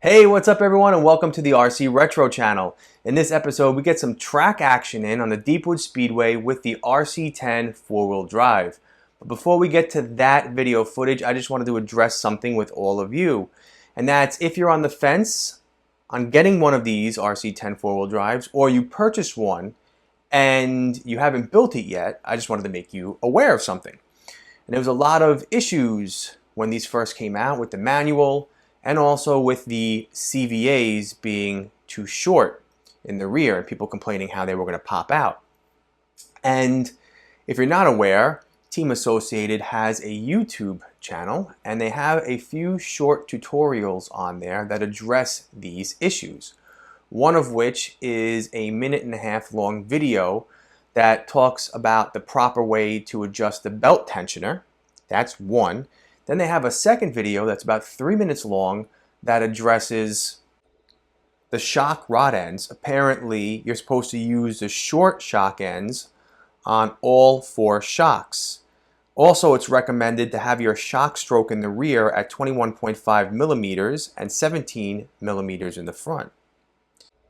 Hey, what's up everyone, and welcome to the RC Retro channel. In this episode, we get some track action in on the Deep Woods Speedway with the RC10 4-wheel drive. But before we get to that video footage, I just wanted to address something with all of you. And that's if you're on the fence on getting one of these RC10 4-wheel drives, or you purchased one and you haven't built it yet, I just wanted to make you aware of something. And there was a lot of issues when these first came out with the manual, and also with the CVAs being too short in the rear and people complaining how they were going to pop out. And if you're not aware, Team Associated has a YouTube channel and they have a few short tutorials on there that address these issues. One of which is a 1.5-minute long video that talks about the proper way to adjust the belt tensioner. That's one. Then they have a second video that's about 3 minutes long that addresses the shock rod ends. Apparently, you're supposed to use the short shock ends on all 4 shocks. Also, it's recommended to have your shock stroke in the rear at 21.5 millimeters and 17 millimeters in the front.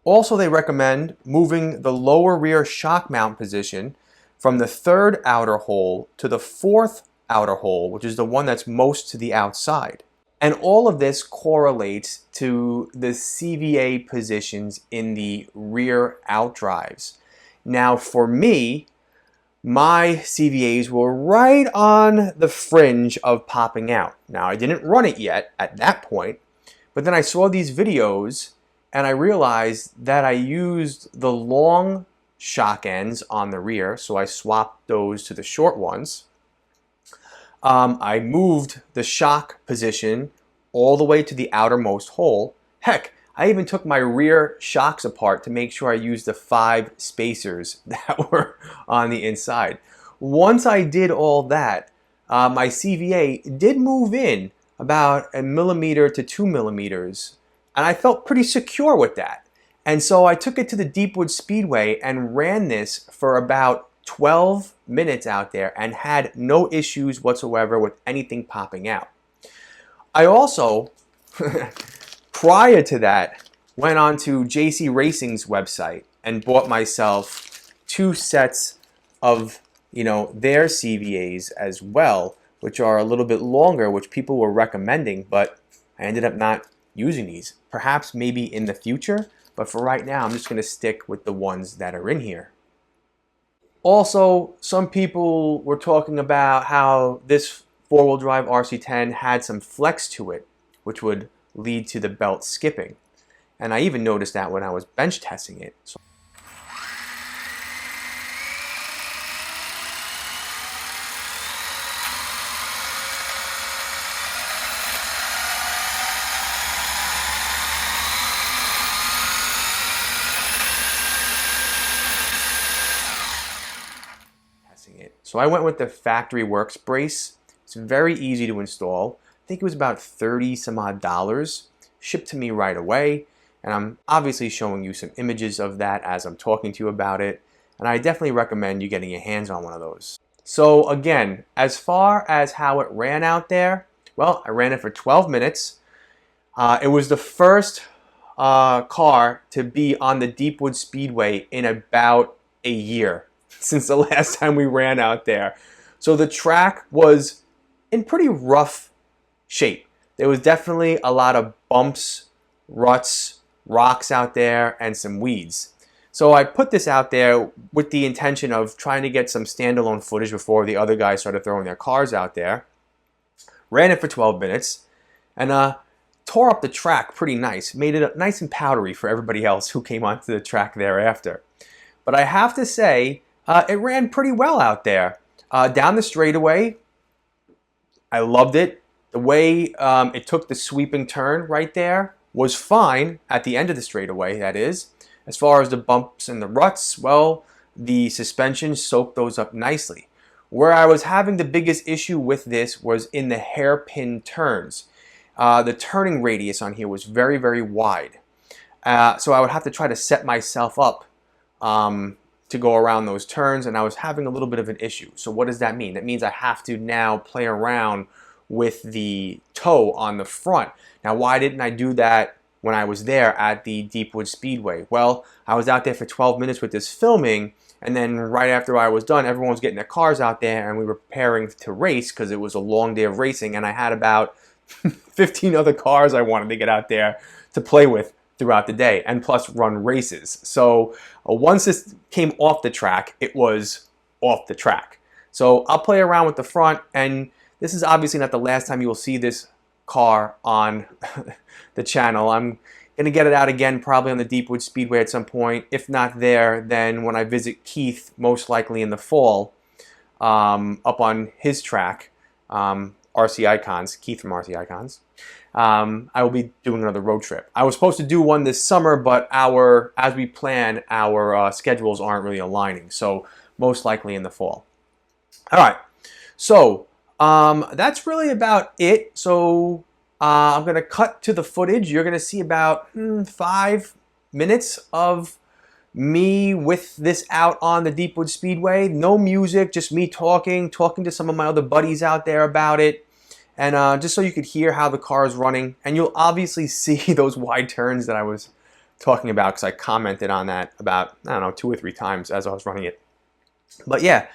Also, they recommend moving the lower rear shock mount position from the 3rd outer hole to the 4th outer hole, which is the one that's most to the outside. And all of this correlates to the CVA positions in the rear outdrives. Now for me, my CVAs were right on the fringe of popping out. Now I didn't run it yet at that point, but then I saw these videos and I realized that I used the long shock ends on the rear, so I swapped those to the short ones. I moved the shock position all the way to the outermost hole. Heck, I even took my rear shocks apart to make sure I used the 5 spacers that were on the inside. Once I did all that, my CVA did move in about 1 millimeter to 2 millimeters, and I felt pretty secure with that. And so I took it to the Deep Woods Speedway and ran this for about 12 minutes out there and had no issues whatsoever with anything popping out. I also, prior to that, went on to JC Racing's website and bought myself 2 sets of, their CVAs as well, which are a little bit longer, which people were recommending, but I ended up not using these. Perhaps maybe in the future, but for right now, I'm just going to stick with the ones that are in here. Also, some people were talking about how this 4-wheel drive RC10 had some flex to it, which would lead to the belt skipping. And I even noticed that when I was bench testing it. So I went with the Factory Works brace. It's very easy to install. I think it was about $30 some odd, shipped to me right away. And I'm obviously showing you some images of that as I'm talking to you about it. And I definitely recommend you getting your hands on one of those. So again, as far as how it ran out there, well, I ran it for 12 minutes. It was the first car to be on the Deep Woods Speedway in about a year since the last time we ran out there. So the track was in pretty rough shape. There was definitely a lot of bumps, ruts, rocks out there, and some weeds. So I put this out there with the intention of trying to get some standalone footage before the other guys started throwing their cars out there. Ran it for 12 minutes and tore up the track pretty nice. Made it nice and powdery for everybody else who came onto the track thereafter. But I have to say, it ran pretty well out there. Down the straightaway, I loved it. The way it took the sweeping turn right there was fine at the end of the straightaway, that is. As far as the bumps and the ruts, well, the suspension soaked those up nicely. Where I was having the biggest issue with this was in the hairpin turns. The turning radius on here was very, very wide. So I would have to try to set myself up to go around those turns, and I was having a little bit of an issue. So what does that mean? That means I have to now play around with the toe on the front. Now, why didn't I do that when I was there at the Deep Woods Speedway. Well, I was out there for 12 minutes with this filming, and then right after I was done, everyone was getting their cars out there, and we were preparing to race because it was a long day of racing, and I had about 15 other cars I wanted to get out there to play with throughout the day, and plus run races. So once this came off the track, it was off the track. So I'll play around with the front, and this is obviously not the last time you will see this car on the channel. I'm gonna get it out again probably on the Deep Woods Speedway at some point. If not there, then when I visit Keith, most likely in the fall, up on his track, RC Icons, Keith from RC Icons, I will be doing another road trip. I was supposed to do one this summer, but as we plan, our schedules aren't really aligning, so most likely in the fall. All right, so that's really about it. So I'm going to cut to the footage. You're going to see about 5 minutes of me with this out on the Deep Woods Speedway. No music, just me talking to some of my other buddies out there about it. And just so you could hear how the car is running. And you'll obviously see those wide turns that I was talking about because I commented on that about, I don't know, 2 or 3 times as I was running it. But yeah,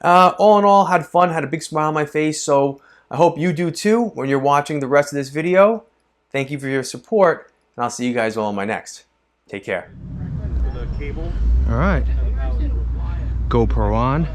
all in all, had fun, had a big smile on my face. So I hope you do too when you're watching the rest of this video. Thank you for your support, and I'll see you guys all on my next. Take care. All right, GoPro on.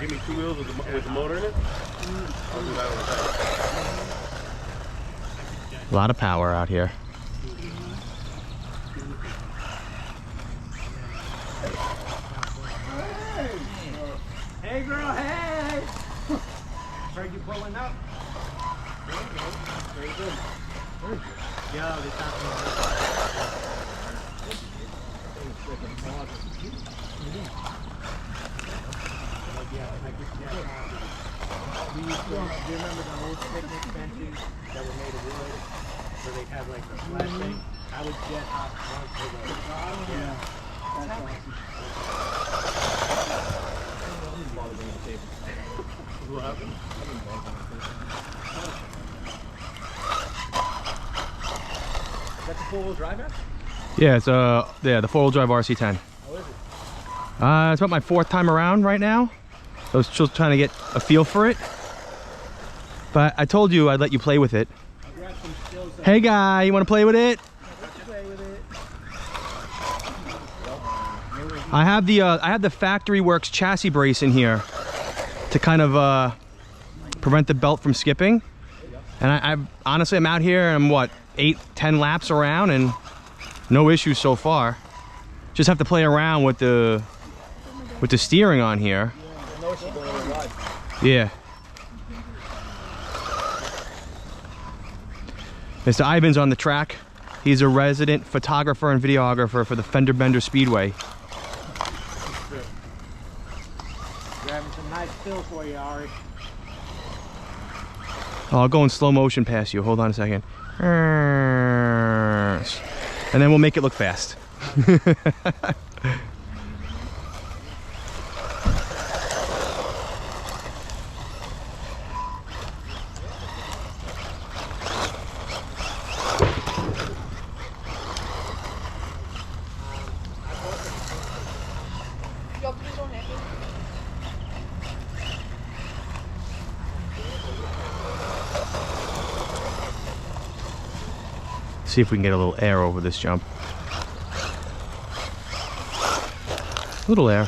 Give me 2 wheels with the motor in it. I'll do that on the side. A lot of power out here. Hey girl, hey! Heard you pulling up. Very good. Very good. Yo, this do you remember the old picnic benches that were made of wood, where they had like the flat thing? I would get up onto the yeah. That's awesome. What happened? Is that the 4-wheel drive app? Yeah, it's the 4-wheel drive RC10. How is it? It's about my 4th time around right now. I was just trying to get a feel for it, but I told you I'd let you play with it. Hey guy, you want to play with it? I have the Factory Works chassis brace in here to kind of prevent the belt from skipping. And I'm honestly, I'm out here and I'm what, 8-10 laps around and no issues so far. Just have to play around with the steering on here. Yeah. Mr. Ivan's on the track. He's a resident photographer and videographer for the Fender Bender Speedway. Grabbing some nice fill for you, Ari. Oh, I'll go in slow motion past you. Hold on a second. And then we'll make it look fast. See if we can get a little air over this jump. Little air.